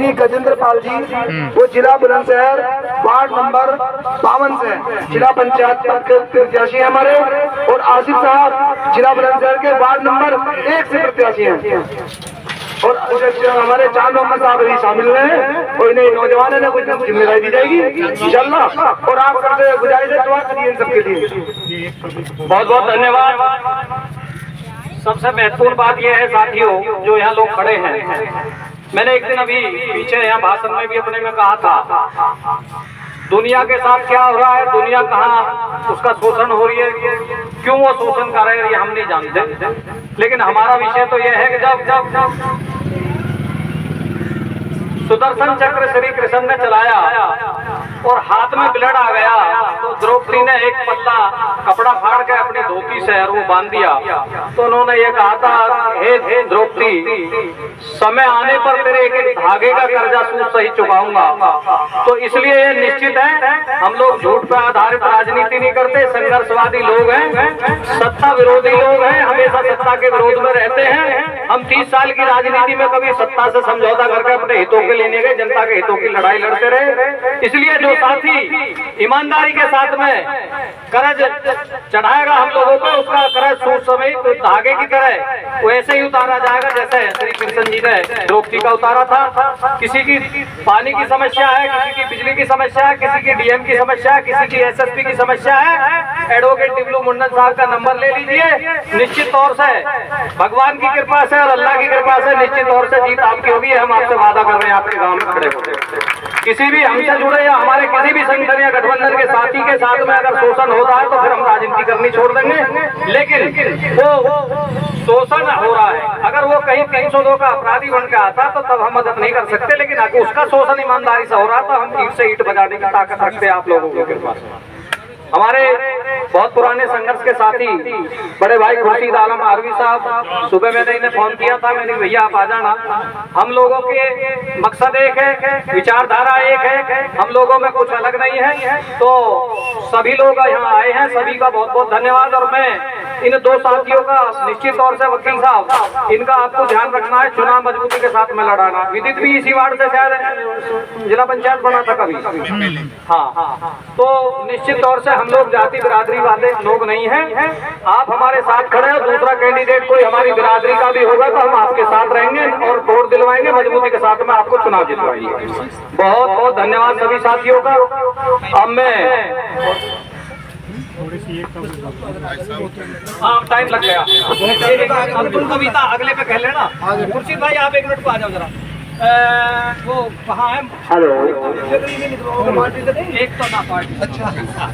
श्री गजेंद्र पाल जी, वो जिला Bulandshahr ward number 52 से जिला पंचायत पद के प्रत्याशी हैं हमारे। और आसिफ साहब जिला बुलंदशहर के वार्ड नंबर 1 से प्रत्याशी हैं। और हमारे चार मोहम्मद साहब भी शामिल हुए हैं। और इन्हें नौजवानों ने कुछ जिम्मेदारी दी जाएगी इंशाल्लाह। और आप सबसे गुजारिश है दुआ करिए सबके लिए। बहुत बहुत धन्यवाद। सबसे महत्वपूर्ण बात यह है साथियों, जो यहाँ लोग खड़े हैं, मैंने एक दिन अभी पीछे यहाँ भाषण में भी अपने में कहा था, दुनिया के साथ क्या हो रहा है, दुनिया कहाँ उसका शोषण हो रही है, क्यों वो शोषण कर रहे हैं ये हम नहीं जानते। लेकिन हमारा विषय तो यह है कि जब सुदर्शन चक्र श्री कृष्ण ने चलाया और हाथ में ब्लड आ गया, तो द्रौपदी ने एक पल्ला कपड़ा फाड़ के अपनी धोती से वो बांध दिया। तो उन्होंने ये कहा था, हे द्रौपदी, समय आने पर तेरे एक धागे का कर्जा सूद सही चुकाऊंगा। तो इसलिए ये निश्चित है, हम लोग झूठ पर आधारित राजनीति नहीं करते, संघर्षवादी लोग हैं, सत्ता विरोधी लोग हैं, हमेशा सत्ता के विरोध में रहते हैं। हम 30 साल की राजनीति में कभी सत्ता से समझौता करके अपने हितों के लेने गए, जनता के हितों की लड़ाई लड़ते रहे। इसलिए जो साथी ईमानदारी के साथ में कर्ज चढ़ाएगा हम लोगों को, उसका कर्ज सूद समेत धागे की तरह वैसे ही उतारा जाएगा जैसे श्री कृष्ण जी ने द्रौपदी का उतारा था। किसी की पानी की समस्या है, किसी की बिजली की समस्या है, किसी की डीएम की समस्या है, किसी की एसएसपी की समस्या है, एडवोकेट टिब्लू मुंडन साहब का नंबर ले लीजिए। निश्चित तौर से भगवान की कृपा से और अल्लाह की कृपा से निश्चित तौर से जीत आपकी होगी। हम आपसे वादा कर रहे हैं, आपके गांव में खड़े होते किसी भी हमसे जुड़े या हमारे किसी भी संगठन या गठबंधन के साथी के साथ में अगर शोषण होता है तो फिर हम राजनीति करनी छोड़ देंगे। लेकिन वो शोषण हो रहा है, अगर वो कहीं 302 का अपराधी बन के आता तो तब हम मदद नहीं कर सकते। लेकिन अगर उसका शोषण ईमानदारी से हो रहा तो हम ईंट से ईंट बजाने की ताकत रखते हैं आप लोगों की कृपा से। हमारे बहुत पुराने संघर्ष के साथी बड़े भाई खुर्शीद आलम आरवी साहब, सुबह मैंने इन्हें फोन किया था, मैंने भैया आप आ जाना। हम लोगों के मकसद एक है, विचारधारा एक है, हम लोगों में कुछ अलग नहीं है। तो सभी लोग यहाँ आए हैं, सभी का बहुत बहुत धन्यवाद। और मैं इन दो साथियों का निश्चित तौर से, वकील साहब, इनका आपको ध्यान रखना है, चुनाव मजबूती के साथ में लड़ाना। विदित भी इसी वार्ड से शायद जिला पंचायत बना था कभी। हाँ, तो निश्चित तौर से हम लोग जाति बिरादरी वाले लोग नहीं हैं। आप हमारे साथ खड़े हो, दूसरा कैंडिडेट कोई हमारी बिरादरी का भी होगा तो हम आपके साथ रहेंगे और वोट दिलवाएंगे, मजबूती के साथ में आपको चुनाव जितवाएंगे। बहुत बहुत धन्यवाद सभी साथियों का। अब मैं टाइम लग गया, अब्दुल कविता अगले पे कह लेना। खुर्शीद भाई आप 1 मिनट को आ जाओ जरा। वो कहाँ है? हेलो, एक तो ना पार्टी। अच्छा।